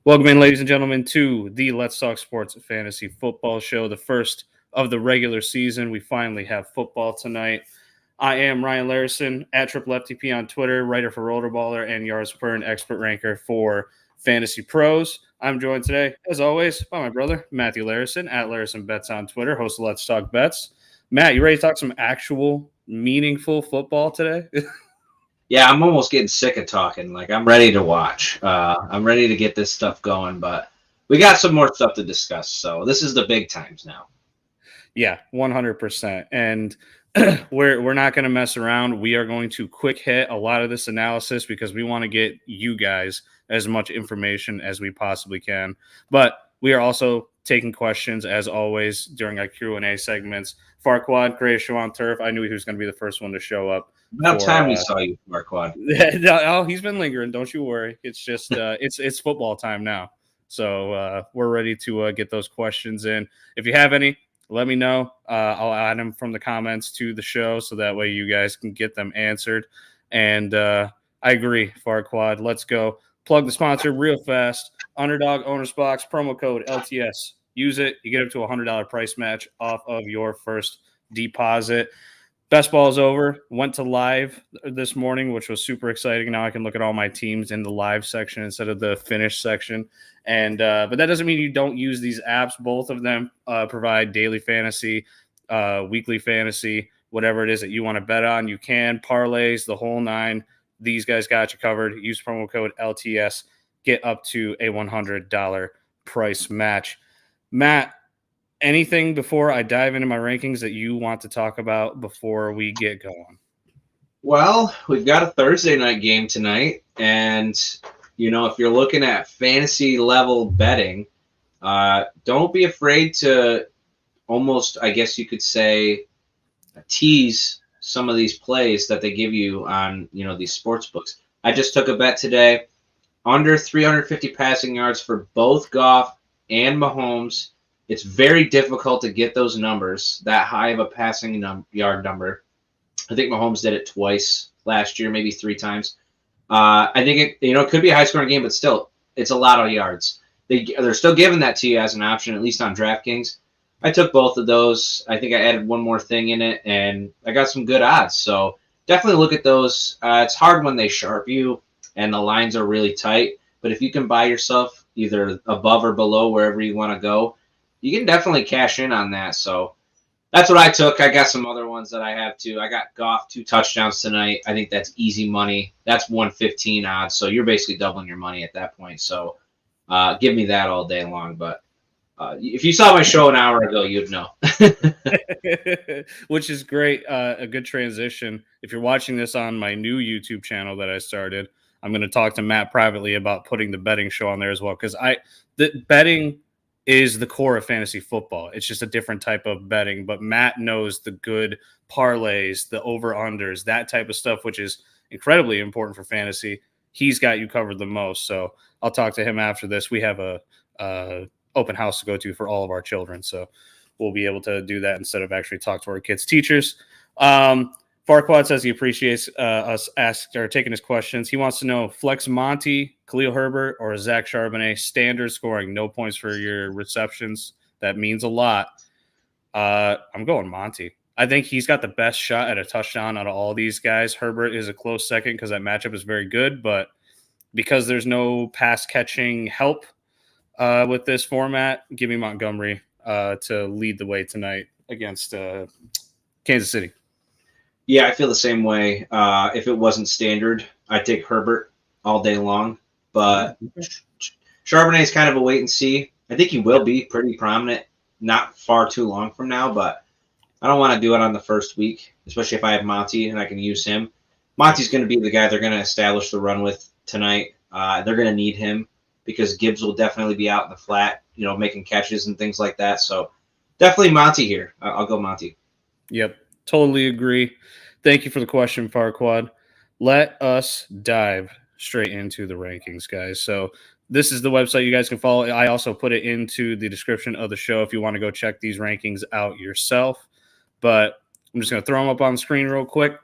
Welcome in, ladies and gentlemen, to the Let's Talk Sports Fantasy Football Show, the first of the regular season. We finally have football tonight. I am Ryan Larrison, at FTP on Twitter, writer for Rotoballer, and Yards Per and expert ranker for FantasyPros. I'm joined today, as always, by my brother, Matthew Larrison, at Larrison Bets on Twitter, host of Let's Talk Bets. Matt, you ready to talk some actual, meaningful football today? Yeah, I'm almost getting sick of talking. I'm ready to watch. I'm ready to get this stuff going, but we got some more stuff to discuss. So this is the big times now. Yeah, 100%. And we're not going to mess around. We are going to quick hit a lot of this analysis because we want to get you guys as much information as we possibly can. But we are also taking questions, as always, during our Q&A segments. Farquad, greatest show on turf. I knew he was going to be the first one to show up. About time we saw you, Farquad. Oh, he's been lingering. Don't you worry. It's just it's football time now. So we're ready to get those questions in. If you have any, let me know. I'll add them from the comments to the show so that way you guys can get them answered. And I agree, Farquad. Let's go. Plug the sponsor real fast. Underdog Owners Box, promo code LTS. Use it. You get up to a $100 price match off of your first deposit. Best ball is over. Went to live this morning, which was super exciting. Now I can look at all my teams in the live section instead of the finish section. And but that doesn't mean you don't use these apps. Both of them provide daily fantasy, weekly fantasy, whatever it is that you want to bet on. You can parlays, the whole nine. These guys got you covered. Use promo code LTS. Get up to a $100 price match. Matt, anything before I dive into my rankings that you want to talk about before we get going? Well, we've got a Thursday night game tonight, and if you're looking at fantasy level betting, don't be afraid to almost, I guess you could say, tease some of these plays that they give you on these sports books. I just took a bet today, under 350 passing yards for both Goff and Mahomes. It's very difficult to get those numbers, that high of a passing yard number. I think Mahomes did it twice last year, maybe three times. I think it could be a high-scoring game, but still, it's a lot of yards. They're still giving that to you as an option, at least on DraftKings. I took both of those. I think I added one more thing in it, and I got some good odds. So definitely look at those. It's hard when they sharp you and the lines are really tight, but if you can buy yourself either above or below wherever you want to go, you can definitely cash in on that. So that's what I took. I got some other ones that I have too. I got Goff 2 touchdowns tonight. I think that's easy money. That's 115 odds. So you're basically doubling your money at that point. So give me that all day long. But if you saw my show an hour ago, you'd know. Which is great. A good transition. If you're watching this on my new YouTube channel that I started, I'm going to talk to Matt privately about putting the betting show on there as well. Because the betting is the core of fantasy football. It's just a different type of betting, but Matt knows the good parlays, the over-unders, that type of stuff, which is incredibly important for fantasy. He's got you covered the most, so I'll talk to him after this. We have a open house to go to for all of our children, so we'll be able to do that instead of actually talk to our kids' teachers. Farquad says he appreciates us taking his questions. He wants to know Flex Monty, Khalil Herbert, or Zach Charbonnet, standard scoring, no points for your receptions. That means a lot. I'm going Monty. I think he's got the best shot at a touchdown out of all these guys. Herbert is a close second because that matchup is very good, but because there's no pass catching help with this format, give me Montgomery to lead the way tonight against Kansas City. Yeah, I feel the same way. If it wasn't standard, I'd take Herbert all day long. But Charbonnet is kind of a wait and see. I think he will be pretty prominent not far too long from now, but I don't want to do it on the first week, especially if I have Monty and I can use him. Monty's going to be the guy they're going to establish the run with tonight. They're going to need him because Gibbs will definitely be out in the flat, making catches and things like that. So definitely Monty here. I'll go Monty. Yep. Totally agree. Thank you for the question, Farquad. Let us dive straight into the rankings, guys. So this is the website you guys can follow. I also put it into the description of the show if you want to go check these rankings out yourself. But I'm just going to throw them up on the screen real quick.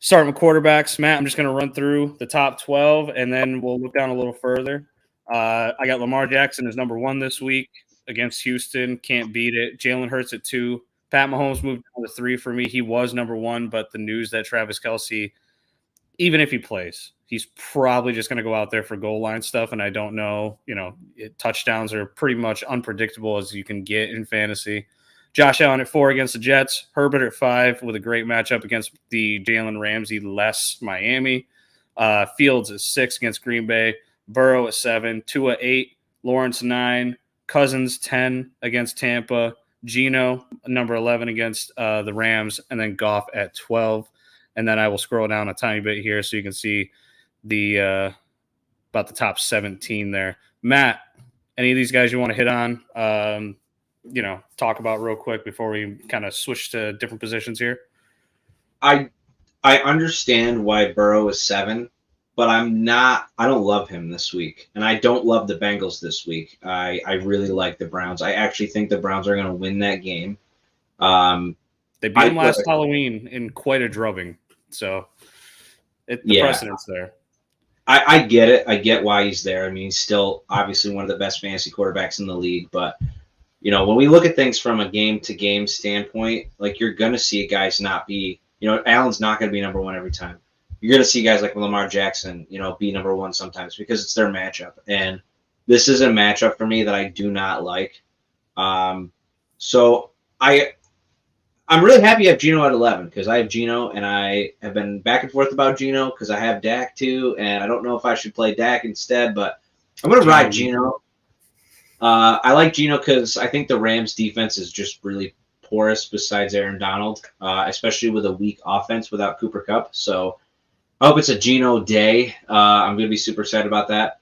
Starting with quarterbacks, Matt, I'm just going to run through the top 12, and then we'll look down a little further. I got Lamar Jackson as number 1 this week against Houston. Can't beat it. Jalen Hurts at 2. Pat Mahomes moved down to 3 for me. He was number 1, but the news that Travis Kelce, even if he plays, he's probably just going to go out there for goal line stuff. And I don't know, touchdowns are pretty much unpredictable as you can get in fantasy. Josh Allen at 4 against the Jets. Herbert at 5 with a great matchup against the Jalen Ramsey-less Miami. Fields at 6 against Green Bay. Burrow at 7. Tua 8. Lawrence 9. Cousins 10 against Tampa. Geno number 11 against the Rams. And then Goff at 12. And then I will scroll down a tiny bit here so you can see the about the top 17 there. Matt, any of these guys you want to hit on? Talk about real quick before we kind of switch to different positions here? I understand why Burrow is 7, but I don't love him this week. And I don't love the Bengals this week. I really like the Browns. I actually think the Browns are going to win that game. They beat him last Halloween in quite a drubbing. So the precedent's there. I get it. I get why he's there. I mean, he's still obviously one of the best fantasy quarterbacks in the league. But, when we look at things from a game-to-game standpoint, like you're going to see guys not be – Allen's not going to be number 1 every time. You're going to see guys like Lamar Jackson, be number 1 sometimes because it's their matchup. And this is a matchup for me that I do not like. So I'm really happy I have Geno at 11 because I have Geno, and I have been back and forth about Geno because I have Dak too, and I don't know if I should play Dak instead, but I'm going to ride Geno. I like Geno because I think the Rams' defense is just really porous besides Aaron Donald, especially with a weak offense without Cooper Kupp. So I hope it's a Geno day. I'm going to be super excited about that.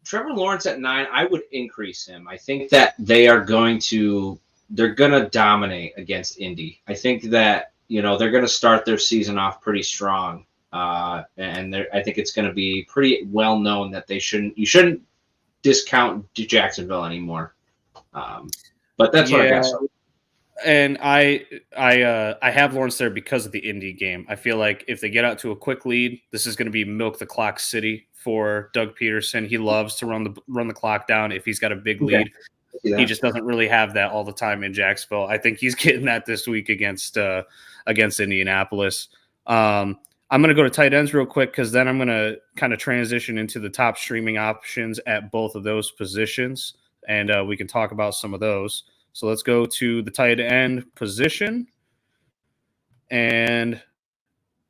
Trevor Lawrence at 9, I would increase him. I think that they're going to dominate against Indy. I think that, they're going to start their season off pretty strong. And I think it's going to be pretty well known that you shouldn't discount Jacksonville anymore. But that's what I got. And I have Lawrence there because of the Indy game. I feel like if they get out to a quick lead, this is going to be milk the clock city for Doug Peterson. He loves to run the clock down if he's got a big lead. He just doesn't really have that all the time in Jacksonville. I think he's getting that this week against Indianapolis. I'm going to go to tight ends real quick because then I'm going to kind of transition into the top streaming options at both of those positions, and we can talk about some of those. So let's go to the tight end position. And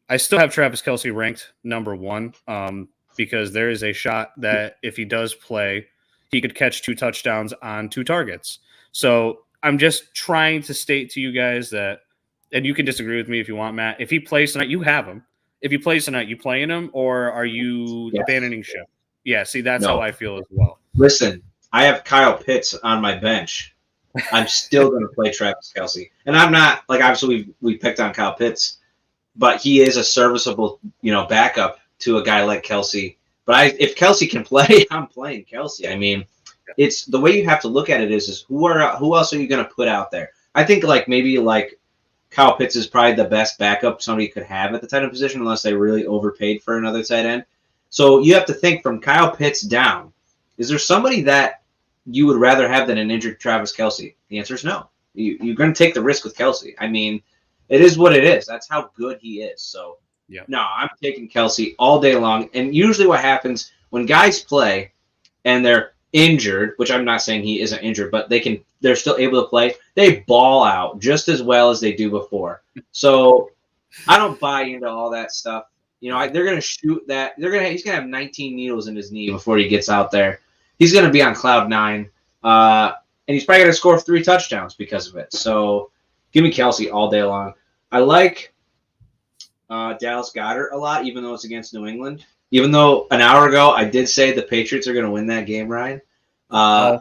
I still have Travis Kelce ranked number 1 because there is a shot that if he does play, he could catch 2 touchdowns on 2 targets. So I'm just trying to state to you guys that, and you can disagree with me if you want, Matt, if he plays tonight, you have him. If he plays tonight, you playing him, or are you abandoning ship? Yeah, see, that's how I feel as well. Listen, I have Kyle Pitts on my bench. I'm still going to play Travis Kelce. And I'm not, obviously we picked on Kyle Pitts, but he is a serviceable, backup to a guy like Kelce. But if Kelce can play, I'm playing Kelce. I mean, it's the way you have to look at it is who else are you going to put out there? I think maybe Kyle Pitts is probably the best backup somebody could have at the tight end position unless they really overpaid for another tight end. So you have to think from Kyle Pitts down. Is there somebody that you would rather have than an injured Travis Kelce? The answer is no. You're going to take the risk with Kelce. I mean, it is what it is. That's how good he is. So, no, I'm taking Kelce all day long. And usually what happens when guys play and they're injured, which I'm not saying he isn't injured, but they're still able to play, they ball out just as well as they do before. So I don't buy into all that stuff. They're going to shoot that. He's going to have 19 needles in his knee before he gets out there. He's going to be on cloud 9. And he's probably going to score 3 touchdowns because of it. So give me Kelce all day long. I like Dallas Goedert a lot, even though it's against New England. Even though an hour ago I did say the Patriots are going to win that game, Ryan. I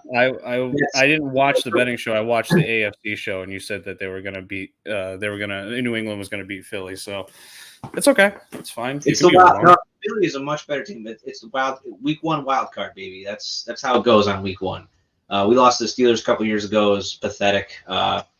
didn't watch the betting show. I watched the AFC show, and you said that they were going to beat. New England was going to beat Philly, so it's okay. It's fine. It's the wild. No, Philly is a much better team. It's the week 1 wild card, baby. That's how it goes on week 1. We lost the Steelers a couple years ago. It was pathetic.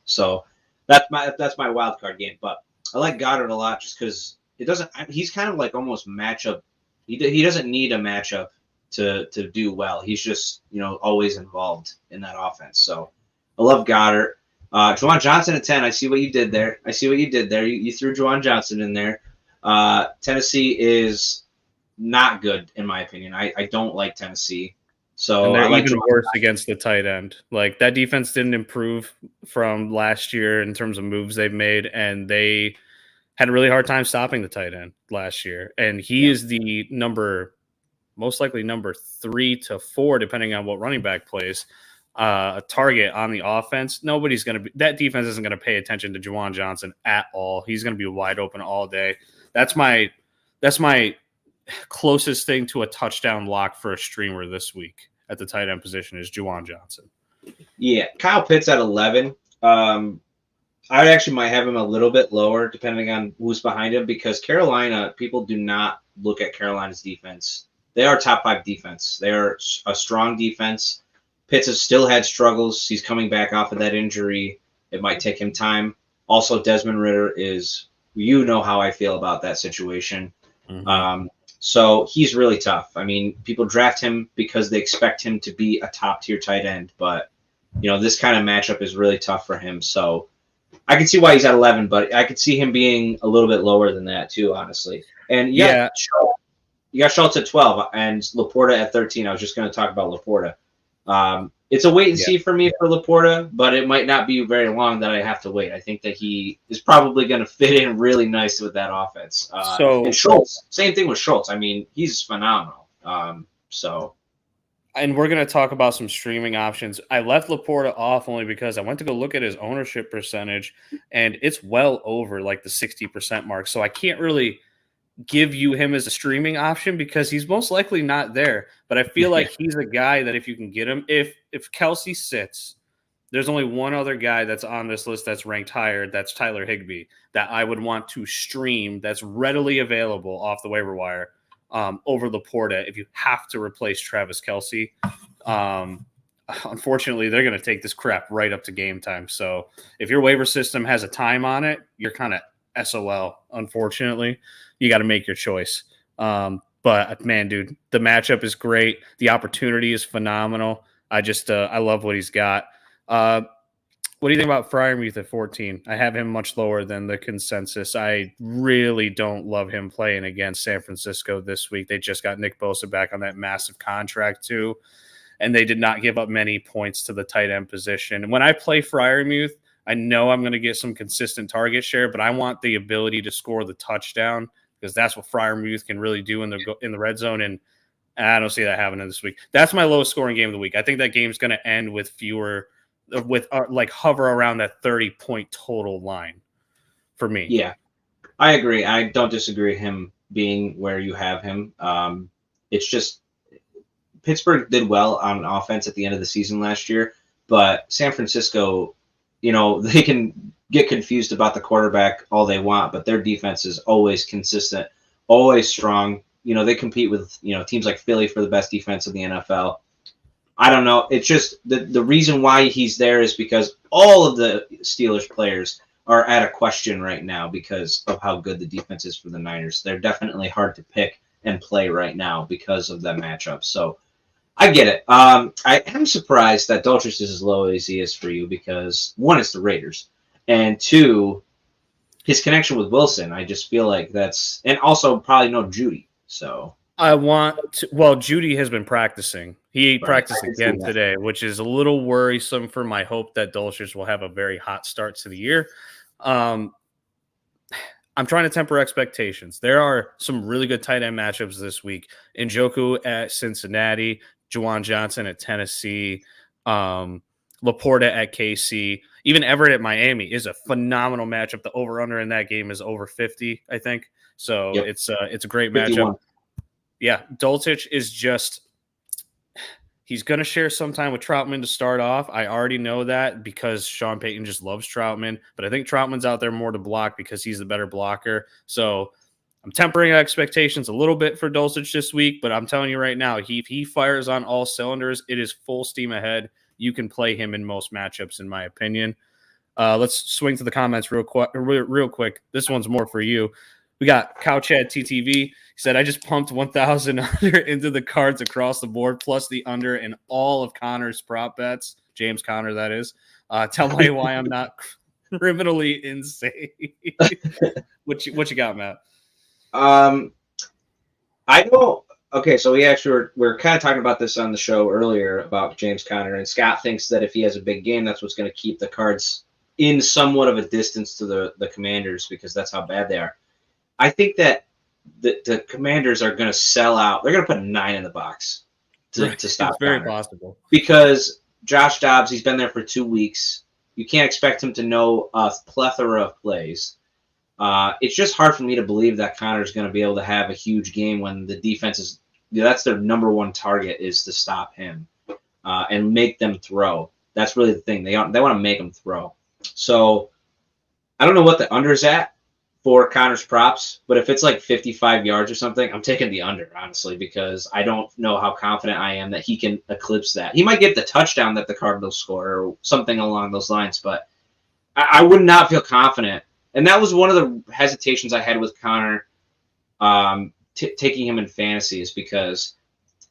So that's my wild card game. But I like Goddard a lot just because it doesn't. He's kind of almost matchup. He doesn't need a matchup to do well. He's just, always involved in that offense. So I love Goddard. Juwan Johnson at 10. I see what you did there. You threw Juwan Johnson in there. Tennessee is not good, in my opinion. I don't like Tennessee. So And they're I like even Juwan worse Johnson. against the tight end. Like, that defense didn't improve from last year in terms of moves they've made, and they had a really hard time stopping the tight end last year. And he is the most likely number 3 to 4, depending on what running back plays, a target on the offense. That defense isn't going to pay attention to Juwan Johnson at all. He's going to be wide open all day. That's my closest thing to a touchdown lock for a streamer this week at the tight end position is Juwan Johnson. Yeah, Kyle Pitts at 11. I actually might have him a little bit lower depending on who's behind him, because Carolina, people do not look at Carolina's defense. They are top 5 defense. They are a strong defense. Pitts has still had struggles. He's coming back off of that injury. It might take him time. Also, Desmond Ridder is, how I feel about that situation. Mm-hmm. So he's really tough. I mean, people draft him because they expect him to be a top-tier tight end, but, this kind of matchup is really tough for him. So I can see why he's at 11, but I could see him being a little bit lower than that too, honestly. And you got Schultz at 12 and Laporta at 13. I was just going to talk about Laporta. It's a wait and see for me for Laporta, but it might not be very long that I have to wait. I think that he is probably going to fit in really nice with that offense. And Schultz, same thing with Schultz. I mean, he's phenomenal. And we're going to talk about some streaming options. I left Laporta off only because I went to go look at his ownership percentage, and it's well over like the 60% mark. So I can't really give you him as a streaming option because he's most likely not there. But I feel like he's a guy that if you can get him, if Kelsey sits, there's only one other guy that's on this list that's ranked higher. That's Tyler Higbee, that I would want to stream, that's readily available off the waiver wire over Laporta if you have to replace Travis Kelce. Unfortunately, they're going to take this crap right up to game time. So if your waiver system has a time on it, you're kind of SOL, unfortunately. You got to make your choice. But man, dude, the matchup is great. The opportunity is phenomenal. I love what he's got. What do you think about Freiermuth at 14? I have him much lower than the consensus. I really don't love him playing against San Francisco this week. They just got Nick Bosa back on that massive contract too, and they did not give up many points to the tight end position. And when I play Freiermuth, I know I'm going to get some consistent target share, but I want the ability to score the touchdown because that's what Freiermuth can really do in the red zone, and I don't see that happening this week. That's my lowest scoring game of the week. I think that game's going to end with hover around that 30-point total line for me. Yeah, I agree. I don't disagree him being where you have him. It's just Pittsburgh did well on offense at the end of the season last year, but San Francisco, they can get confused about the quarterback all they want, but their defense is always consistent, always strong. They compete with, teams like Philly for the best defense in the NFL. I don't know. It's just the reason why he's there is because all of the Steelers players are at a question right now because of how good the defense is for the Niners. They're definitely hard to pick and play right now because of that matchup. So I get it. I am surprised that Dolchich is as low as he is for you because, one, it's the Raiders, and two, his connection with Wilson. I just feel like that's – and also probably no Judy. So Judy has been practicing. He practiced again today, which is a little worrisome for my hope that Dolchich will have a very hot start to the year. I'm trying to temper expectations. There are some really good tight end matchups this week. Njoku at Cincinnati, Juwan Johnson at Tennessee, Laporta at KC, even Everett at Miami is a phenomenal matchup. The over-under in that game is over 50, I think. So it's a great 51. Matchup. Yeah, Dolchich is just – he's going to share some time with Troutman to start off. I already know that because Sean Payton just loves Troutman. But I think Troutman's out there more to block because he's the better blocker. So I'm tempering expectations a little bit for Dolchich this week. But I'm telling you right now, if he fires on all cylinders, it is full steam ahead. You can play him in most matchups, in my opinion. Let's swing to the comments real quick. This one's more for you. We got Cowchad TTV. He said, I just pumped 1,000 under into the cards across the board, plus the under in all of Connor's prop bets. James Conner, that is. Tell me why I'm not criminally insane. What you got, Matt? I don't. Okay, so we're kind of talking about this on the show earlier about James Conner, and Scott thinks that if he has a big game, that's what's going to keep the Cards in somewhat of a distance to the Commanders because that's how bad they are. I think that the Commanders are going to sell out. They're going to put 9 in the box to stop. It's very possible because Josh Dobbs, he's been there for 2 weeks. You can't expect him to know a plethora of plays. It's just hard for me to believe that Connor's going to be able to have a huge game when the defense is that's their number one target is to stop him and make them throw. That's really the thing. They want to make them throw. So I don't know what the under is at for Connor's props, but if it's like 55 yards or something, I'm taking the under, honestly, because I don't know how confident I am that he can eclipse that. He might get the touchdown that the Cardinals score or something along those lines, but I would not feel confident. And that was one of the hesitations I had with Connor taking him in fantasy is because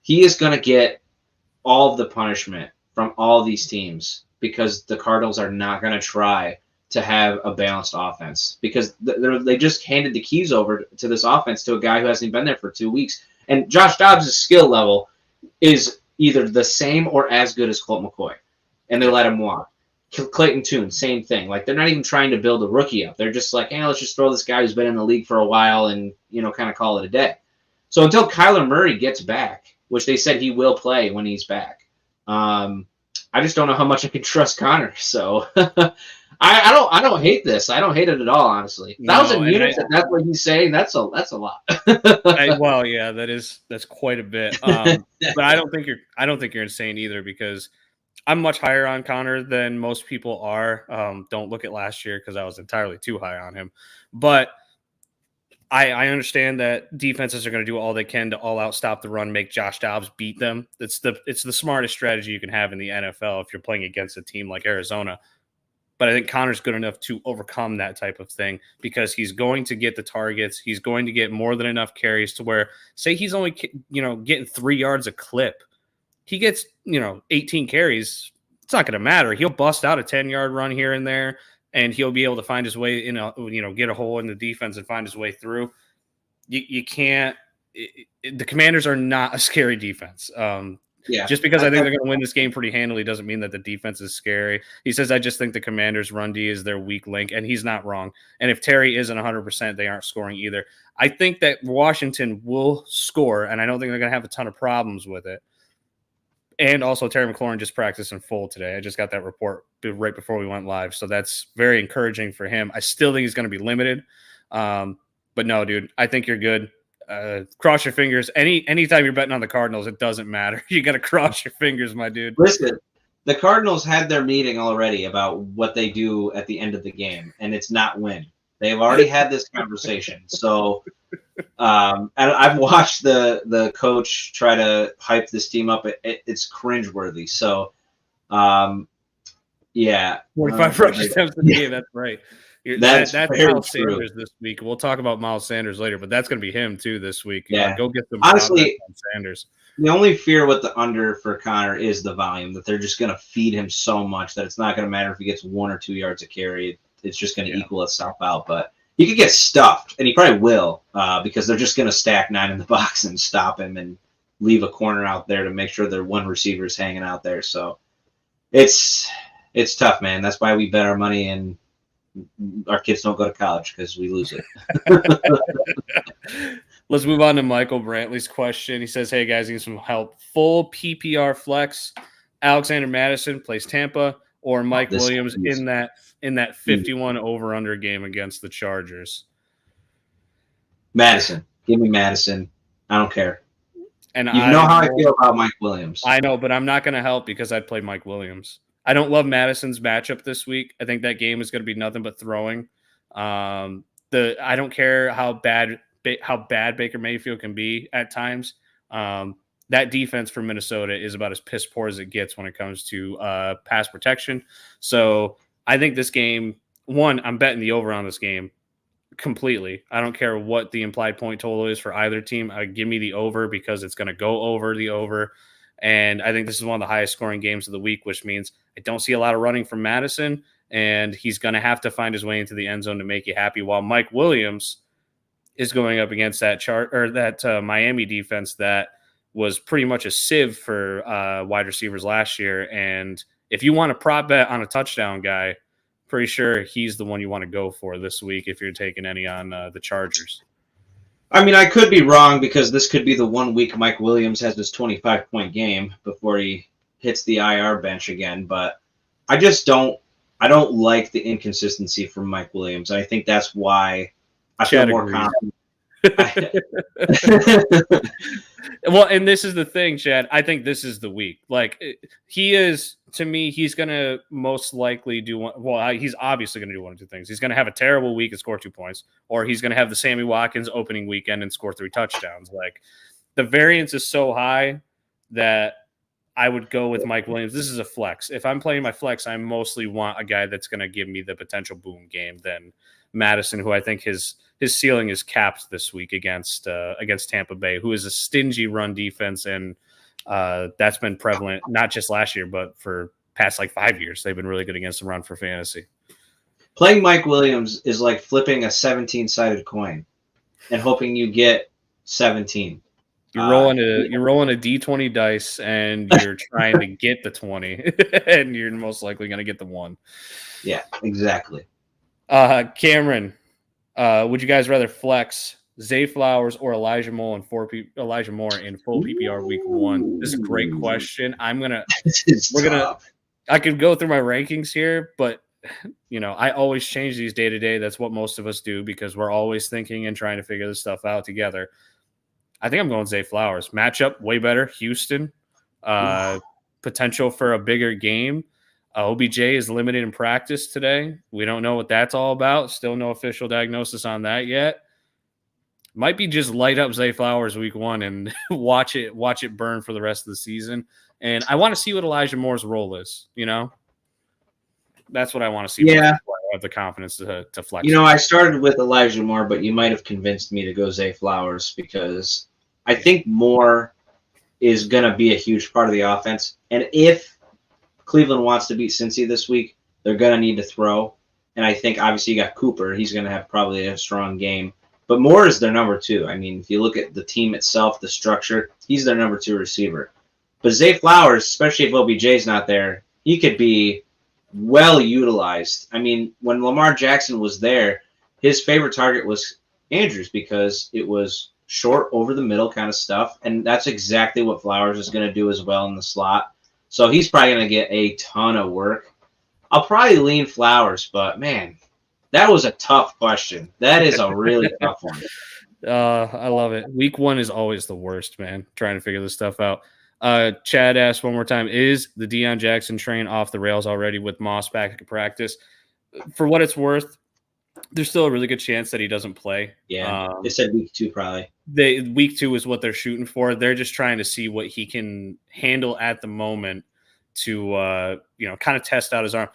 he is going to get all of the punishment from all these teams because the Cardinals are not going to try to have a balanced offense because they just handed the keys over to this offense to a guy who hasn't been there for 2 weeks. And Josh Dobbs' skill level is either the same or as good as Colt McCoy, and they let him walk. Clayton Tune, same thing. Like, they're not even trying to build a rookie up. They're just like, hey, let's just throw this guy who's been in the league for a while and, kind of call it a day. So until Kyler Murray gets back, which they said he will play when he's back, I just don't know how much I can trust Connor. So I don't hate this. I don't hate it at all, honestly. 1,000 units, if that's what he's saying, that's a lot. Well, yeah, that's quite a bit. But I don't think you're insane either because I'm much higher on Connor than most people are. Don't look at last year because I was entirely too high on him. But I understand that defenses are going to do all they can to all out stop the run, make Josh Dobbs beat them. It's the smartest strategy you can have in the NFL if you're playing against a team like Arizona. But I think Connor's good enough to overcome that type of thing because he's going to get the targets. He's going to get more than enough carries to where, say he's only getting 3 yards a clip. He gets, 18 carries. It's not going to matter. He'll bust out a 10-yard run here and there, and he'll be able to find his way get a hole in the defense and find his way through. You can't. The Commanders are not a scary defense. Just because I think they're going to win this game pretty handily doesn't mean that the defense is scary. He says, I just think the Commanders' run D is their weak link, and he's not wrong. And if Terry isn't 100%, they aren't scoring either. I think that Washington will score, and I don't think they're going to have a ton of problems with it. And also, Terry McLaurin just practiced in full today. I just got that report right before we went live, so that's very encouraging for him. I still think he's going to be limited. But no, dude, I think you're good. Cross your fingers. Anytime you're betting on the Cardinals, it doesn't matter. You got to cross your fingers, my dude. Listen, the Cardinals had their meeting already about what they do at the end of the game, and it's not win. They've already had this conversation. So and I've watched the coach try to hype this team up. It's cringeworthy. So, yeah. 45 rush attempts in the game. That's right. That's Miles Sanders this week. We'll talk about Miles Sanders later, but that's going to be him too this week. Yeah. Go get some. Honestly, Sanders. The only fear with the under for Connor is the volume, that they're just going to feed him so much that it's not going to matter if he gets 1 or 2 yards a carry. It's just going to equal itself out. But he could get stuffed, and he probably will, because they're just going to stack 9 in the box and stop him and leave a corner out there to make sure their one receiver is hanging out there. So it's tough, man. That's why we bet our money and our kids don't go to college, because we lose it. Let's move on to Michael Brantley's question. He says, hey, guys, need some help. Full PPR flex, Alexander Mattison plays Tampa, or Mike Williams in that 51 over-under game against the Chargers? Madison. Give me Madison. I don't care. And you know how I feel about Mike Williams. I know, but I'm not going to help because I'd play Mike Williams. I don't love Madison's matchup this week. I think that game is going to be nothing but throwing. I don't care how bad Baker Mayfield can be at times. That defense for Minnesota is about as piss poor as it gets when it comes to pass protection. So I think this game, I'm betting the over on this game. completely. I don't care what the implied point total is for either team. Give me the over because it's going to go over the over. And I think this is one of the highest scoring games of the week, which means I don't see a lot of running from Madison, and he's going to have to find his way into the end zone to make you happy. While Mike Williams is going up against that Miami defense that was pretty much a sieve for wide receivers last year. And if you want to prop bet on a touchdown guy, pretty sure he's the one you want to go for this week if you're taking any on the Chargers. I mean, I could be wrong because this could be the 1 week Mike Williams has this 25-point game before he hits the IR bench again. But I don't like the inconsistency from Mike Williams. I think that's why I feel more confident. Well, and this is the thing, Chad. I think this is the week. Like, he is, to me, he's going to most likely do one. Well, he's obviously going to do one of two things. He's going to have a terrible week and score 2 points, or he's going to have the Sammy Watkins opening weekend and score 3 touchdowns. Like, the variance is so high that I would go with Mike Williams. This is a flex. If I'm playing my flex, I mostly want a guy that's going to give me the potential boom game than Madison, who I think his ceiling is capped this week against Tampa Bay, who is a stingy run defense, and that's been prevalent not just last year, but for past like 5 years. They've been really good against the run for fantasy. Playing Mike Williams is like flipping a 17-sided coin and hoping you get 17. You're rolling a D20 dice, and you're trying to get the 20, and you're most likely going to get the 1. Yeah, exactly. Cameron, would you guys rather flex Zay Flowers or Elijah Moore in full PPR week 1? This is a great question. I could go through my rankings here, but I always change these day to day. That's what most of us do because we're always thinking and trying to figure this stuff out together. I think I'm going Zay Flowers. Matchup way better. Houston, potential for a bigger game. OBJ is limited in practice today. We don't know what that's all about. Still no official diagnosis on that yet. Might be just light up Zay Flowers week 1 and watch it burn for the rest of the season. And I want to see what Elijah Moore's role is. That's what I want to see. Yeah, I have the confidence to flex. I started with Elijah Moore, but you might have convinced me to go Zay Flowers because I think Moore is going to be a huge part of the offense. And if Cleveland wants to beat Cincy this week, they're going to need to throw. And I think, obviously, you got Cooper. He's going to have probably a strong game. But Moore is their number 2. I mean, if you look at the team itself, the structure, he's their number 2 receiver. But Zay Flowers, especially if OBJ's not there, he could be well utilized. I mean, when Lamar Jackson was there, his favorite target was Andrews because it was short over the middle kind of stuff. And that's exactly what Flowers is going to do as well in the slot. So he's probably going to get a ton of work. I'll probably lean Flowers, but man, that was a tough question. That is a really tough one. I love it. Week 1 is always the worst, man, trying to figure this stuff out. Chad asked one more time, is the Deion Jackson train off the rails already with Moss back at practice? For what it's worth, there's still a really good chance that he doesn't play. Yeah, they said week 2 probably. Week 2 is what they're shooting for. They're just trying to see what he can handle at the moment to kind of test out his arm.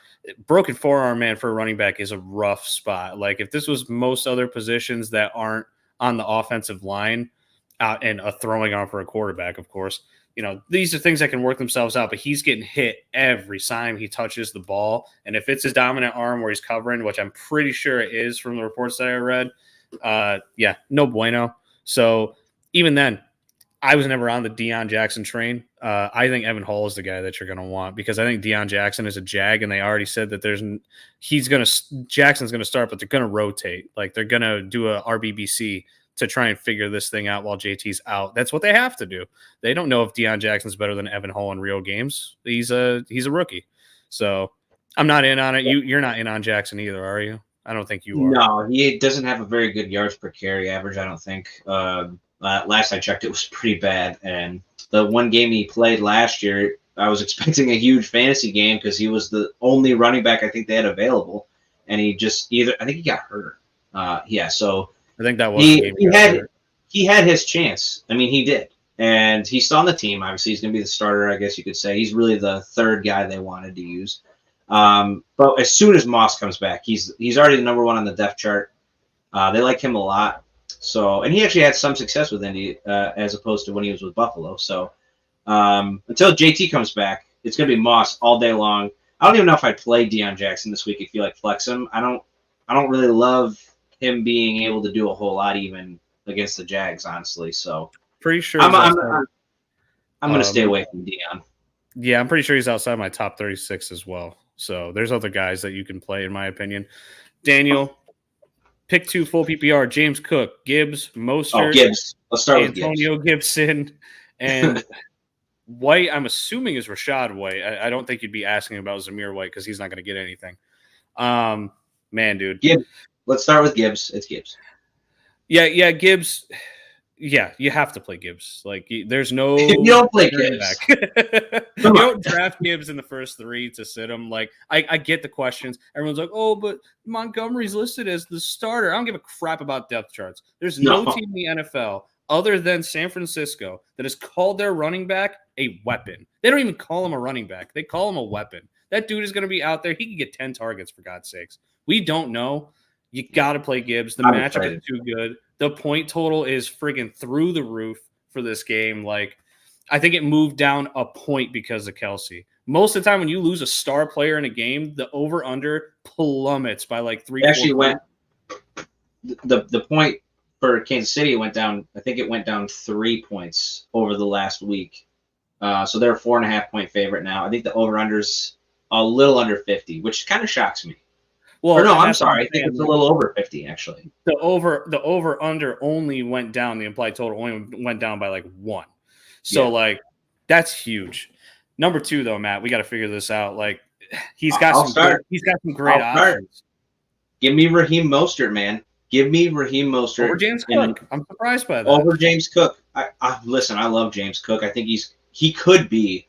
Broken forearm, man, for a running back is a rough spot. Like if this was most other positions that aren't on the offensive line and a throwing arm for a quarterback, of course, these are things that can work themselves out, but he's getting hit every time he touches the ball. And if it's his dominant arm where he's covering, which I'm pretty sure it is from the reports that I read, no bueno. So even then, I was never on the Deion Jackson train. I think Evan Hall is the guy that you're going to want because I think Deion Jackson is a jag, and they already said that Jackson's going to start, but they're going to rotate. Like they're going to do a RBBC to try and figure this thing out while JT's out. That's what they have to do. They don't know if Deion Jackson's better than Evan Hall in real games. He's a rookie. So I'm not in on it. You're not in on Jackson either, are you? I don't think you are. No, he doesn't have a very good yards per carry average, I don't think. Last I checked, it was pretty bad. And the one game he played last year, I was expecting a huge fantasy game because he was the only running back I think they had available. And he just I think he got hurt. So I think that was he had his chance. I mean, he did. And he's still on the team. Obviously, he's going to be the starter, I guess you could say. He's really the third guy they wanted to use. But as soon as Moss comes back, he's already the number 1 on the depth chart. They like him a lot. So, and he actually had some success with Indy as opposed to when he was with Buffalo. So, until JT comes back, it's going to be Moss all day long. I don't even know if I'd play Deion Jackson this week if you like flex him. I don't really love him being able to do a whole lot even against the Jags, honestly. So Pretty sure I'm he's I'm, outside. I'm going to stay away from Deion. Yeah, I'm pretty sure he's outside my top 36 as well. So there's other guys that you can play, in my opinion. Daniel, pick 2 full PPR: James Cook, Gibbs, Mostert, Gibbs. Let's start with Gibbs. Antonio Gibson, and White. I'm assuming is Rashad White. I don't think you'd be asking about Zamir White because he's not going to get anything. Man, dude. Gibbs. Let's start with Gibbs. It's Gibbs. Yeah, Gibbs. Yeah, you have to play Gibbs. Like, there's no. You don't play Gibbs. You don't draft Gibbs in the first 3 to sit him. Like, I get the questions. Everyone's like, oh, but Montgomery's listed as the starter. I don't give a crap about depth charts. There's no team in the NFL other than San Francisco that has called their running back a weapon. They don't even call him a running back. They call him a weapon. That dude is going to be out there. He can get 10 targets, for God's sakes. We don't know. You got to play Gibbs. The matchup is too good. The point total is friggin' through the roof for this game. Like, I think it moved down a point because of Kelsey. Most of the time when you lose a star player in a game, the over-under plummets by like 3 It actually went the point for Kansas City went down. I think it went down 3 points over the last week. So they're a 4.5 point favorite now. I think the over-under's a little under 50, which kind of shocks me. Well, no, I'm sorry. I think it's a little over 50, actually. The over-under only went down. The implied total only went down by like 1. So, like, that's huge. Number 2, though, Matt, we got to figure this out. Like, he's got some great options. Give me Raheem Mostert, man. Give me Raheem Mostert over James Cook. I'm surprised by that. Over James Cook. Listen, I love James Cook. I think he could be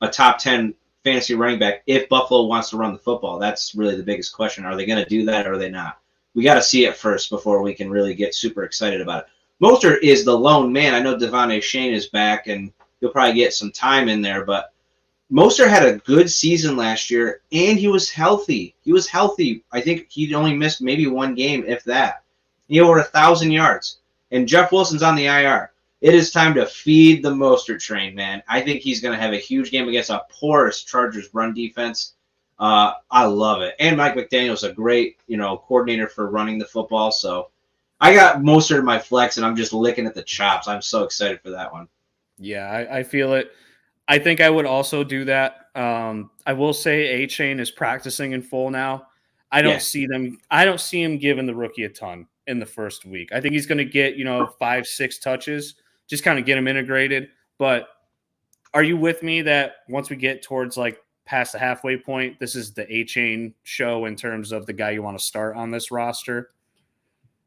a top 10 fantasy running back if Buffalo wants to run the football. That's really the biggest question. Are they going to do that or are they not? We got to see it first before we can really get super excited about it. Mostert is the lone man. I know Devontae Shane is back and he'll probably get some time in there, but Mostert had a good season last year and he was healthy. I think he only missed maybe 1 game, if that. He had over 1,000 yards. And Jeff Wilson's on the IR. It is time to feed the Mostert train, man. I think he's going to have a huge game against a porous Chargers run defense. I love it. And Mike McDaniel's a great, coordinator for running the football. So I got Mostert in my flex, and I'm just licking at the chops. I'm so excited for that one. Yeah, I feel it. I think I would also do that. I will say A-Chain is practicing in full now. I don't see him giving the rookie a ton in the first week. I think he's going to get, 5-6 touches. Just kind of get him integrated. But are you with me that once we get towards like past the halfway point, this is the A-Chain show in terms of the guy you want to start on this roster?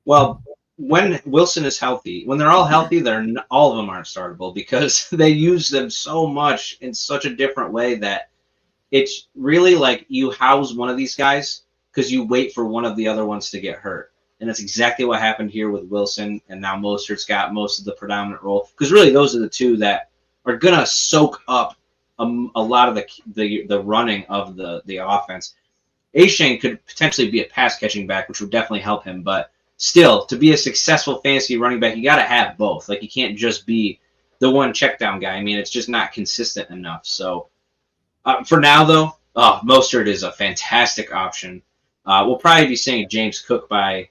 Well, when Wilson is healthy, when they're all healthy, all of them aren't startable because they use them so much in such a different way that it's really like you house one of these guys because you wait for one of the other ones to get hurt. And that's exactly what happened here with Wilson, and now Mostert's got most of the predominant role. Because really, those are the two that are going to soak up a lot of the running of the offense. A-Shane could potentially be a pass-catching back, which would definitely help him. But still, to be a successful fantasy running back, you got to have both. Like, you can't just be the one check-down guy. I mean, it's just not consistent enough. So for now, though, Mostert is a fantastic option. We'll probably be seeing James Cook by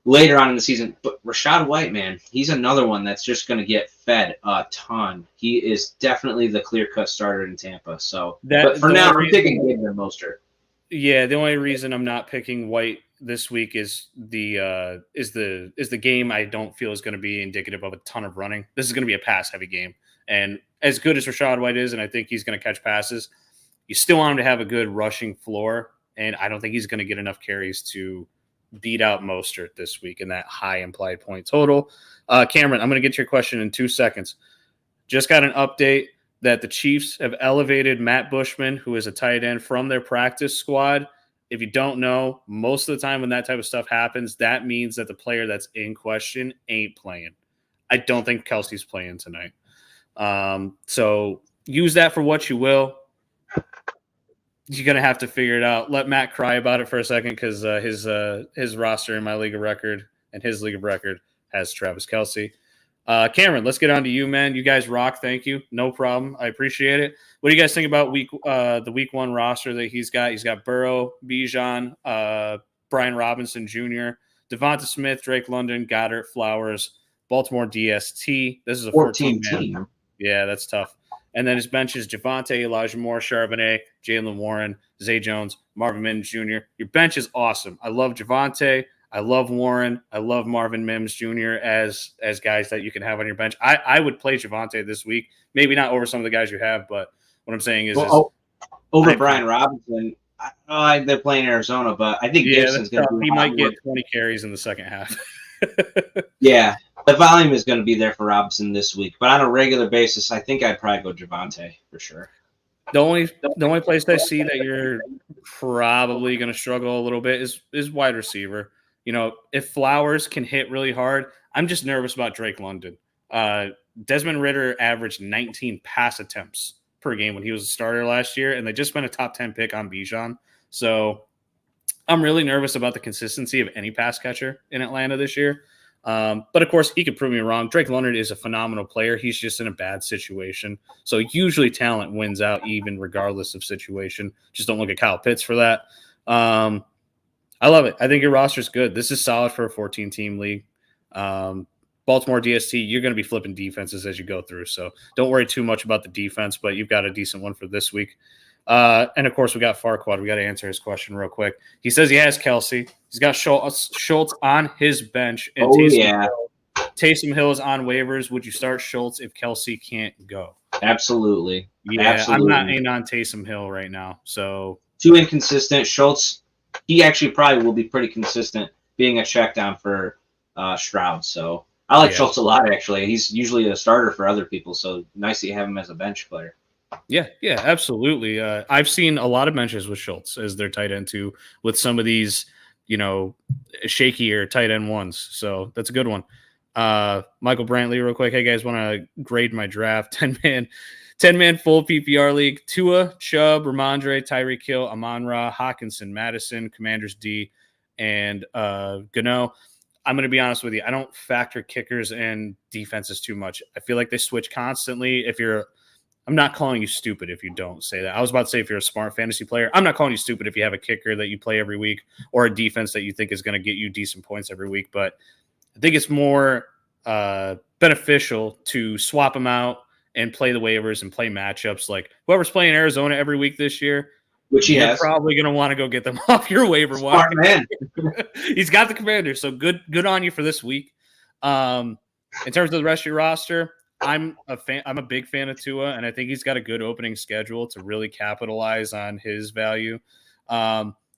later on in the season. But Rashad White, man, he's another one that's just going to get fed a ton. He is definitely the clear-cut starter in Tampa. So, but for now, I'm picking Gibbs and Mostert. Yeah, the only reason I'm not picking White this week is the game I don't feel is going to be indicative of a ton of running. This is going to be a pass-heavy game. And as good as Rashad White is, and I think he's going to catch passes, you still want him to have a good rushing floor, and I don't think he's going to get enough carries to beat out Mostert this week in that high implied point total. Cameron, I'm going to get to your question in 2 seconds. Just got an update that the Chiefs have elevated Matt Bushman, who is a tight end, from their practice squad. If you don't know, most of the time when that type of stuff happens, that means that the player that's in question ain't playing. I don't think Kelsey's playing tonight. So use that for what you will. You're going to have to figure it out. Let Matt cry about it for a second because his roster in my league of record and his league of record has Travis Kelce. Cameron, let's get on to you, man. You guys rock. Thank you. No problem. I appreciate it. What do you guys think about the week 1 roster that he's got? He's got Burrow, Bijan, Brian Robinson Jr., Devonta Smith, Drake London, Goddard, Flowers, Baltimore DST. This is a 14 team. Yeah, that's tough. And then his bench is Javonte, Elijah Moore, Charbonnet, Jalen Warren, Zay Jones, Marvin Mims Jr. Your bench is awesome. I love Javonte. I love Warren. I love Marvin Mims Jr. as guys that you can have on your bench. I would play Javonte this week. Maybe not over some of the guys you have, but what I'm saying is, over Brian Robinson. They're playing Arizona, but I think Gibson's going to be. He might get 20 carries in the second half. Yeah, the volume is going to be there for Robinson this week, but on a regular basis, I think I'd probably go Javonte for sure. The only place I see that you're probably going to struggle a little bit is wide receiver. You know, if Flowers can hit really hard, I'm just nervous about Drake London. Desmond Ridder averaged 19 pass attempts per game when he was a starter last year, and they just spent a top 10 pick on Bijan. So I'm really nervous about the consistency of any pass catcher in Atlanta this year. But, of course, he could prove me wrong. Drake London is a phenomenal player. He's just in a bad situation. So usually talent wins out even regardless of situation. Just don't look at Kyle Pitts for that. I love it. I think your roster is good. This is solid for a 14-team league. Baltimore DST, you're going to be flipping defenses as you go through. So don't worry too much about the defense, but you've got a decent one for this week. And, of course, we got Farquad. We got to answer his question real quick. He says he has Kelce. He's got Schultz on his bench. And Taysom Hill is on waivers. Would you start Schultz if Kelce can't go? Absolutely. Yeah, absolutely. I'm not in on Taysom Hill right now. So too inconsistent. Schultz, he actually probably will be pretty consistent being a check down for Stroud. So I like Schultz a lot, actually. He's usually a starter for other people, so nice that you have him as a bench player. Yeah, absolutely. I've seen a lot of benches with Schultz as their tight end too, with some of these, shakier tight end ones. So that's a good one. Michael Brantley, real quick. Hey guys, want to grade my draft? 10-man full PPR league. Tua, Chubb, Ramondre, Tyreek Hill, Amon-Ra, Hawkinson, Madison, Commanders D, and Gano. I'm going to be honest with you. I don't factor kickers and defenses too much. I feel like they switch constantly. I'm not calling you stupid if you don't say that. I was about to say if you're a smart fantasy player. I'm not calling you stupid if you have a kicker that you play every week or a defense that you think is going to get you decent points every week. But I think it's more beneficial to swap them out and play the waivers and play matchups. Like whoever's playing Arizona every week this year, which you're probably going to want to go get them off your waiver wire. Smart man. He's got the Commanders, so good on you for this week. In terms of the rest of your roster, I'm a big fan of Tua, and I think he's got a good opening schedule to really capitalize on his value.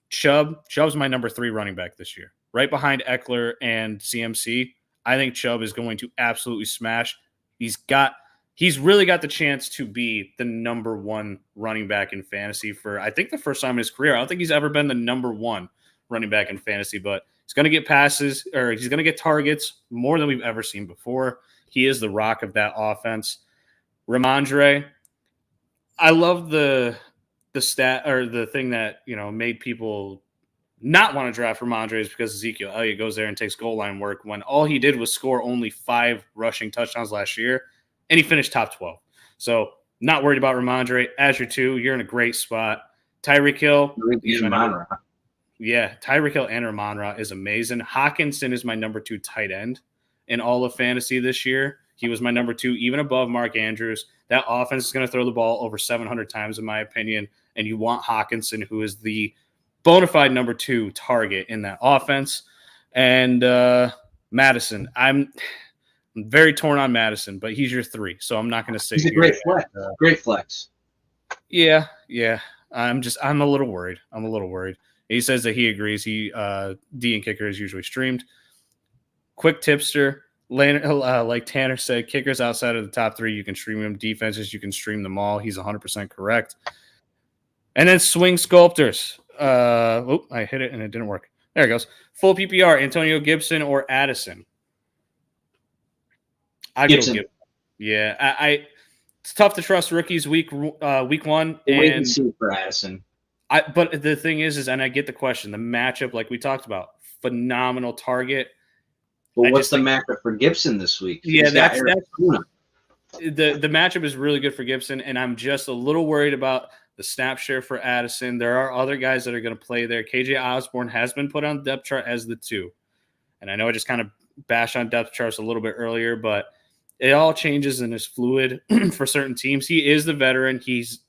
Chubb's my number 3 running back this year, right behind Eckler and CMC. I think Chubb is going to absolutely smash. He's really got the chance to be the number 1 running back in fantasy for, I think, the first time in his career. I don't think he's ever been the number 1 running back in fantasy, but he's going to get passes, or he's going to get targets more than we've ever seen before. He is the rock of that offense. Ramondre, I love the stat or the thing that, made people not want to draft Ramondre is because Ezekiel Elliott goes there and takes goal line work when all he did was score only 5 rushing touchdowns last year, and he finished top 12. So not worried about Ramondre. As your 2, you're in a great spot. Tyreek Hill. Yeah, Tyreek Hill and Ramon-Ra is amazing. Hawkinson is my number 2 tight end in all of fantasy this year. He was my number 2, even above Mark Andrews. That offense is going to throw the ball over 700 times, in my opinion, and you want Hawkinson, who is the bona fide number 2 target in that offense. And Madison, I'm very torn on Madison, but he's your 3, so I'm not going to say he's a great flex. Great flex. Yeah. I'm a little worried. He says that he agrees. D and kicker is usually streamed. Quick tipster, like Tanner said, kickers outside of the top 3, you can stream them. Defenses, you can stream them all. He's 100% correct. And then swing sculptors. I hit it and it didn't work. There it goes. Full PPR, Antonio Gibson or Addison. I'd go Gibson. Yeah, it's tough to trust rookies week 1. Wait and see for Addison. But the thing is, and I get the question, the matchup, like we talked about, phenomenal target. Well, I what's just the think, matchup for Gibson this week? yeah, He's got that's Arizona. the matchup is really good for Gibson, and I'm just a little worried about the snap share for Addison. There are other guys that are going to play there. KJ Osborne has been put on the depth chart as the 2. And I know I just kind of bashed on depth charts a little bit earlier, but it all changes and is fluid for certain teams. He is the veteran. He's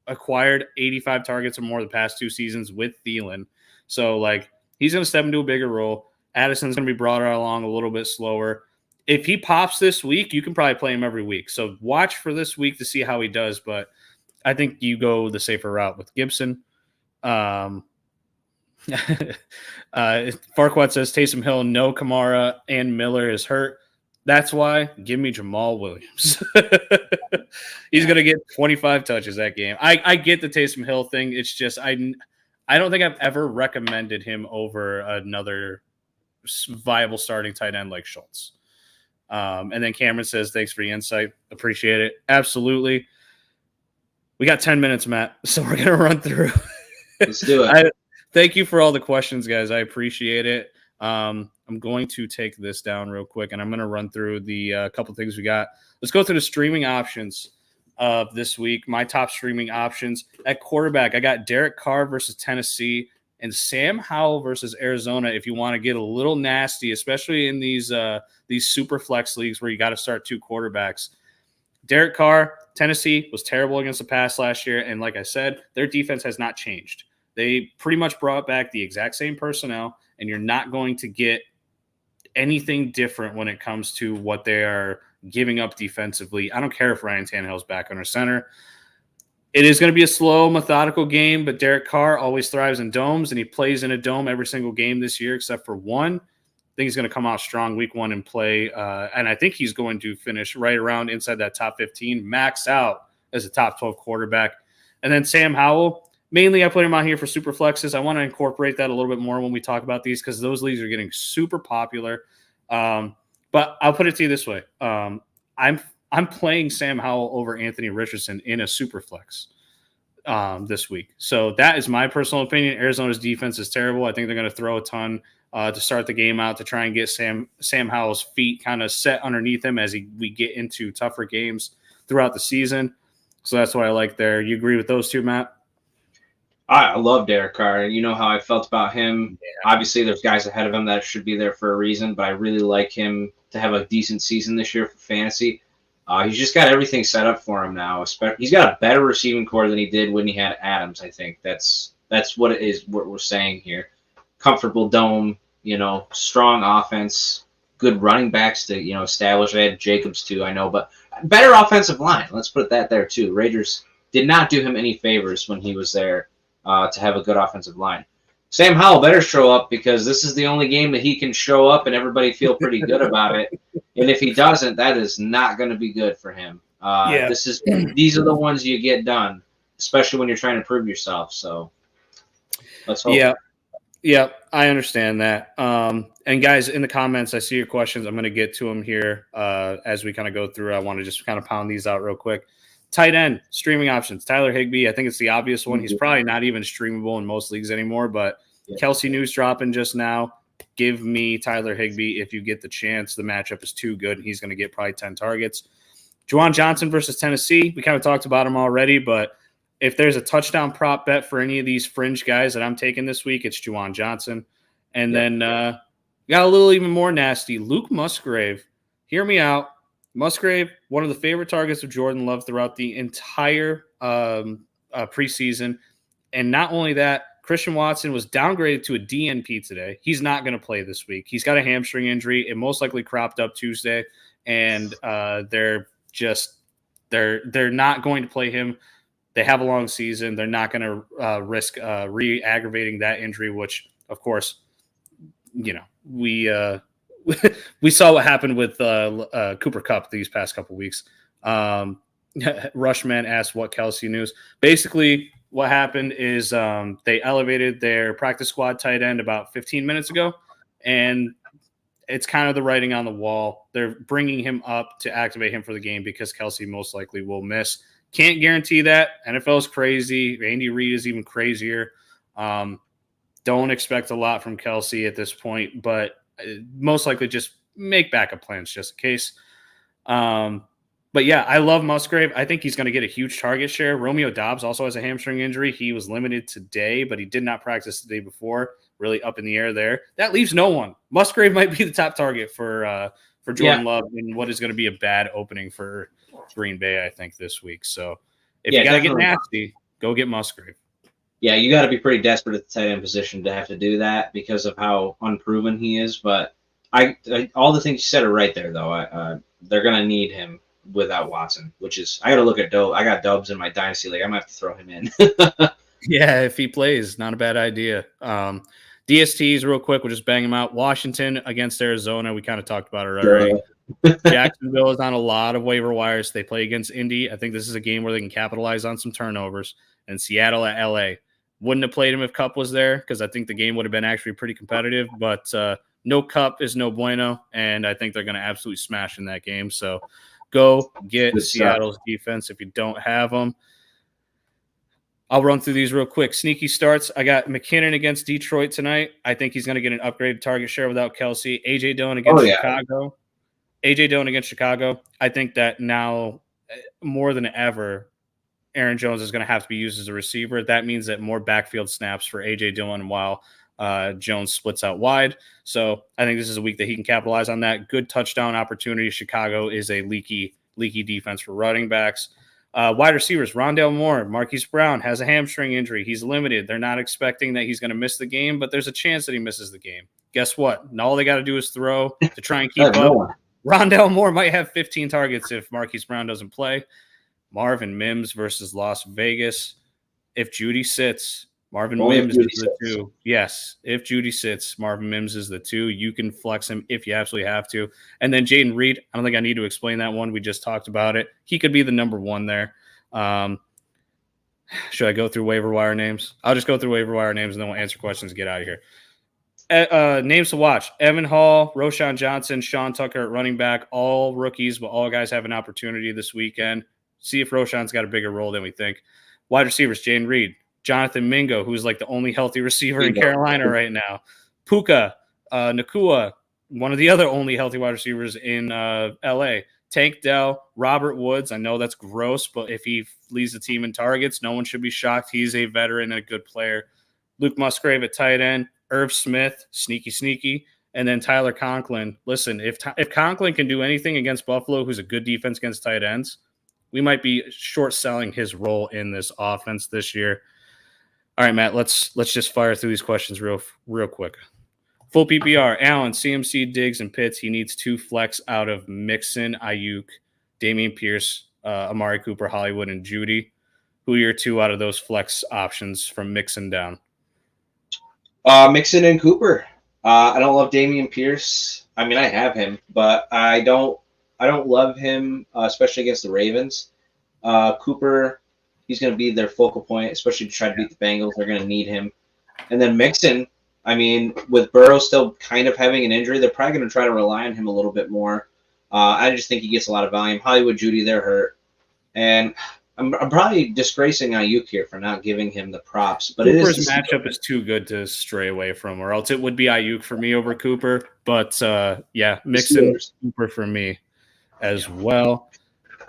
acquired 85 targets or more the past 2 seasons with Thielen. So, like, he's going to step into a bigger role. Addison's going to be brought along a little bit slower. If he pops this week, you can probably play him every week. So watch for this week to see how he does. But I think you go the safer route with Gibson. Farquaad says Taysom Hill, no Kamara, and Miller is hurt. That's why give me Jamal Williams. He's going to get 25 touches that game. I get the Taysom Hill thing. It's just I don't think I've ever recommended him over another viable starting tight end like Schultz. And then Cameron says, thanks for the insight. Appreciate it. Absolutely. We got 10 minutes, Matt, so we're going to run through. Let's do it. Thank you for all the questions, guys. I appreciate it. I'm going to take this down real quick, and I'm going to run through the couple things we got. Let's go through the streaming options of this week. My top streaming options at quarterback, I got Derek Carr versus Tennessee and Sam Howell versus Arizona. If you want to get a little nasty, especially in these super flex leagues where you got to start 2 quarterbacks. Derek Carr, Tennessee was terrible against the pass last year, and like I said, their defense has not changed. They pretty much brought back the exact same personnel, and you're not going to get anything different when it comes to what they are giving up defensively. I don't care if Ryan Tannehill's back under center. It is going to be a slow, methodical game, but Derek Carr always thrives in domes, and he plays in a dome every single game this year except for one. I think he's going to come out strong week 1 and play, and I think he's going to finish right around inside that top 15, max out as a top 12 quarterback. And then Sam Howell, mainly I put him out here for super flexes. I want to incorporate that a little bit more when we talk about these because those leagues are getting super popular. But I'll put it to you this way. I'm playing Sam Howell over Anthony Richardson in a super flex this week. So that is my personal opinion. Arizona's defense is terrible. I think they're going to throw a ton to start the game out to try and get Sam Howell's feet kind of set underneath him as we get into tougher games throughout the season. So that's what I like there. You agree with those two, Matt? I love Derek Carr. You know how I felt about him. Yeah. Obviously, there's guys ahead of him that should be there for a reason, but I really like him to have a decent season this year for fantasy. He's just got everything set up for him now. He's got a better receiving core than he did when he had Adams, I think. That's what it is, what we're saying here. Comfortable dome, strong offense, good running backs to, establish. I had Jacobs too, I know, but better offensive line. Let's put that there too. Raiders did not do him any favors when he was there to have a good offensive line. Sam Howell better show up because this is the only game that he can show up and everybody feel pretty good about it. And if he doesn't, that is not going to be good for him. These are the ones you get done, especially when you're trying to prove yourself. So let's hope. Yeah, I understand that. And guys, in the comments, I see your questions. I'm going to get to them here as we kind of go through. I want to just kind of pound these out real quick. Tight end, streaming options. Tyler Higbee, I think it's the obvious one. He's probably not even streamable in most leagues anymore, but Kelsey news dropping just now. Give me Tyler Higbee if you get the chance. The matchup is too good, and he's going to get probably 10 targets. Juwan Johnson versus Tennessee. We kind of talked about him already, but if there's a touchdown prop bet for any of these fringe guys that I'm taking this week, it's Juwan Johnson. And then got a little even more nasty. Luke Musgrave. Hear me out. Musgrave, one of the favorite targets of Jordan Love throughout the entire preseason. And not only that, Christian Watson was downgraded to a DNP today. He's not going to play this week. He's got a hamstring injury. It most likely cropped up Tuesday. And they're not going to play him. They have a long season. They're not going to risk re-aggravating that injury, which, of course, we saw what happened with Cooper Kupp these past couple weeks. Rushman asked what Kelsey news. Basically, what happened is they elevated their practice squad tight end about 15 minutes ago, and it's kind of the writing on the wall. They're bringing him up to activate him for the game because Kelsey most likely will miss. Can't guarantee that. NFL is crazy. Andy Reid is even crazier. Don't expect a lot from Kelsey at this point, but most likely just make backup plans just in case. But yeah, I love Musgrave. I think he's going to get a huge target share. Romeo Dobbs also has a hamstring injury. He was limited today, but he did not practice the day before. Really up in the air there. That leaves no one. Musgrave might be the top target for Jordan Love in what is going to be a bad opening for Green Bay, I think, this week. So if you got to get nasty, go get Musgrave. Yeah, you got to be pretty desperate at the tight end position to have to do that because of how unproven he is. But I all the things you said are right there, though. They're going to need him without Watson, which is I got to look at Doe. I got Dubs in my dynasty league. I'm gonna have to throw him in. Yeah, if he plays, not a bad idea. DSTs real quick, we'll just bang them out. Washington against Arizona, we kind of talked about it already. Jacksonville is on a lot of waiver wires. They play against Indy. I think this is a game where they can capitalize on some turnovers. And Seattle at LA. Wouldn't have played him if Cup was there because I think the game would have been actually pretty competitive. But no Cup is no bueno, and I think they're going to absolutely smash in that game. So go get Seattle's defense if you don't have them. I'll run through these real quick. Sneaky starts. I got McKinnon against Detroit tonight. I think he's going to get an upgraded target share without Kelsey. A.J. Dillon against Chicago. A.J. Dillon against Chicago. I think that now more than ever, Aaron Jones is going to have to be used as a receiver. That means that more backfield snaps for A.J. Dillon while Jones splits out wide. So I think this is a week that he can capitalize on that. Good touchdown opportunity. Chicago is a leaky defense for running backs. Wide receivers, Rondale Moore, Marquise Brown has a hamstring injury. He's limited. They're not expecting that he's going to miss the game, but there's a chance that he misses the game. Guess what? All they got to do is throw to try and keep up. Rondale Moore might have 15 targets if Marquise Brown doesn't play. Marvin Mims versus Las Vegas. If Judy sits, Marvin Mims is the 2. Yes, if Judy sits, Marvin Mims is the 2. You can flex him if you absolutely have to. And then Jaden Reed, I don't think I need to explain that one. We just talked about it. He could be the number 1 there. Should I go through waiver wire names? I'll just go through waiver wire names and then we'll answer questions and get out of here. Names to watch. Evan Hall, Roshan Johnson, Sean Tucker at running back. All rookies, but all guys have an opportunity this weekend. See if Roshan's got a bigger role than we think. Wide receivers, Jaden Reed. Jonathan Mingo, who's like the only healthy receiver in Carolina right now. Puka, Nakua, one of the other only healthy wide receivers in L.A. Tank Dell, Robert Woods. I know that's gross, but if he leads the team in targets, no one should be shocked. He's a veteran and a good player. Luke Musgrave at tight end. Irv Smith, sneaky. And then Tyler Conklin. Listen, if Conklin can do anything against Buffalo, who's a good defense against tight ends, we might be short-selling his role in this offense this year. All right, Matt, let's just fire through these questions real quick. Full PPR, Allen, CMC, Diggs, and Pitts. He needs 2 flex out of Mixon, Ayuk, Dameon Pierce, Amari Cooper, Hollywood, and Judy. Who are your 2 out of those flex options from Mixon down? Mixon and Cooper. I don't love Dameon Pierce. I mean, I have him, but I don't love him, especially against the Ravens. Cooper, he's going to be their focal point, especially to try to beat the Bengals. They're going to need him. And then Mixon, I mean, with Burrow still kind of having an injury, they're probably going to try to rely on him a little bit more. I just think he gets a lot of volume. Hollywood, Judy, they're hurt. And I'm probably disgracing Ayuk here for not giving him the props. But Cooper's matchup is too good to stray away from, or else it would be Ayuk for me over Cooper. But, Mixon, Cooper for me as well.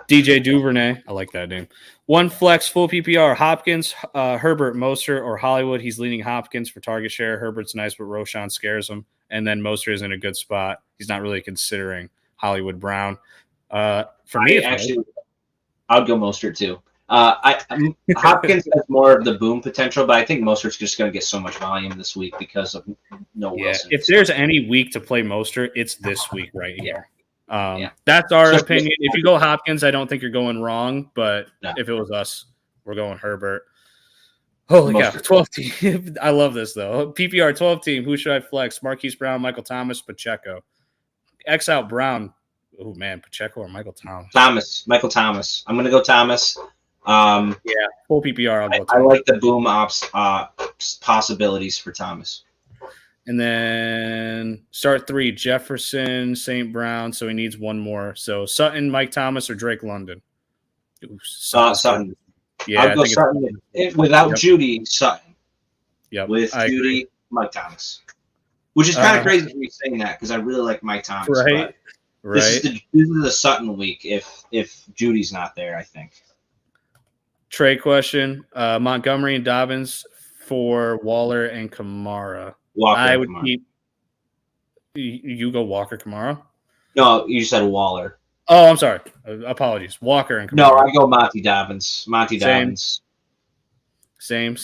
DJ Duvernay, I like that name. 1 flex, full PPR, Hopkins, Herbert, Mostert, or Hollywood. He's leading Hopkins for target share. Herbert's nice, but Roshan scares him. And then Mostert is in a good spot. He's not really considering Hollywood Brown. For me, I'll go Mostert too. Hopkins has more of the boom potential, but I think Mostert's just going to get so much volume this week because of Wilson. If there's any week to play Mostert, it's this week right here. That's our opinion. If you go Hopkins, I don't think you're going wrong, but if it was us, we're going Herbert. Holy cow, 12 team. I love this though. PPR 12 team. Who should I flex? Marquise Brown, Michael Thomas, Pacheco. X out Brown. Oh man, Pacheco or Michael Thomas? Michael Thomas. I'm going to go Thomas. Full PPR. I'll go Thomas. I like the boom ops possibilities for Thomas. And then start 3, Jefferson, St. Brown. So he needs 1 more. So Sutton, Mike Thomas, or Drake London? Sutton. Yeah, I'll go Sutton. Without Judy, Sutton. Yep. With Judy, Mike Thomas. Which is kind of crazy for me saying that because I really like Mike Thomas. Right. But this is the Sutton week if Judy's not there, I think. Trey question: Montgomery and Dobbins for Waller and Kamara. I would keep. You go Walker Kamara. No, you said Waller. Oh, I'm sorry. Apologies. Walker and Kamara. No, I go Monty Dobbins. Dobbins. Same.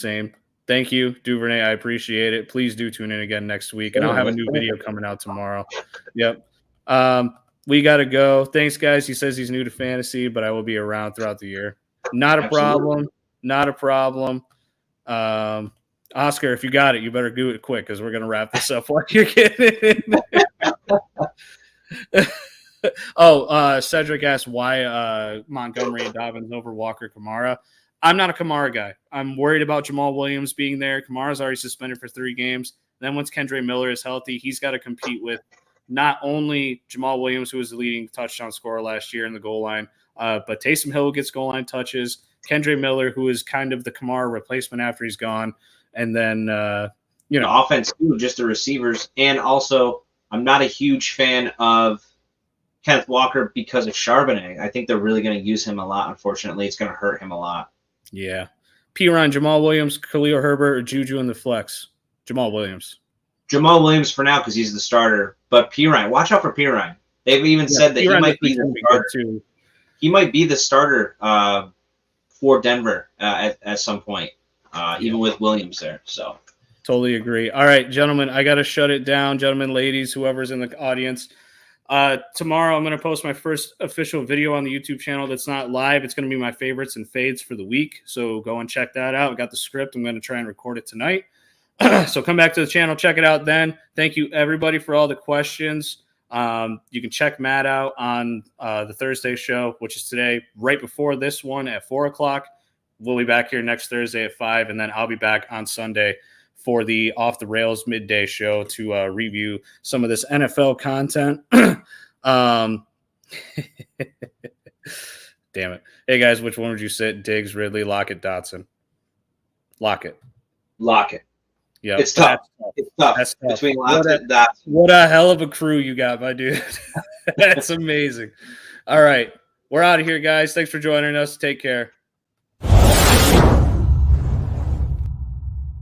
Thank you, Duvernay. I appreciate it. Please do tune in again next week, and I'll have a new video coming out tomorrow. Yep. We got to go. Thanks, guys. He says he's new to fantasy, but I will be around throughout the year. Not a problem. Not a problem. Oscar, if you got it, you better do it quick because we're going to wrap this up while you're getting it. Cedric asked why Montgomery and Dobbins over Walker Kamara. I'm not a Kamara guy. I'm worried about Jamal Williams being there. Kamara's already suspended for 3 games. Then once Kendre Miller is healthy, he's got to compete with not only Jamal Williams, who was the leading touchdown scorer last year in the goal line, but Taysom Hill gets goal line touches. Kendre Miller, who is kind of the Kamara replacement after he's gone. And then, the offense too, just the receivers. And also, I'm not a huge fan of Kenneth Walker because of Charbonnet. I think they're really going to use him a lot. Unfortunately, it's going to hurt him a lot. Yeah. P-Ron, Jamal Williams, Khalil Herbert, or Juju in the flex? Jamal Williams. Jamal Williams for now because he's the starter. But P-Ryan, watch out for P-Ryan. They've even said that he might be the starter. Too. He might be the starter for Denver at some point, even with Williams there. So totally agree. All right, gentlemen, I got to shut it down. Gentlemen, ladies, whoever's in the audience. Tomorrow I'm going to post my first official video on the YouTube channel that's not live. It's going to be my favorites and fades for the week. So go and check that out. I got the script. I'm going to try and record it tonight. So come back to the channel, check it out then. Thank you, everybody, for all the questions. You can check Matt out on the Thursday show, which is today, right before this one at 4 o'clock. We'll be back here next Thursday at 5, and then I'll be back on Sunday for the Off the Rails midday show to review some of this NFL content. Damn it. Hey, guys, which one would you sit? Diggs, Ridley, Lockett, Dotson? Lockett. Yeah, it's tough. It's tough. That's tough. Between Lockett and Dotson. What a hell of a crew you got, my dude. That's amazing. All right. We're out of here, guys. Thanks for joining us. Take care.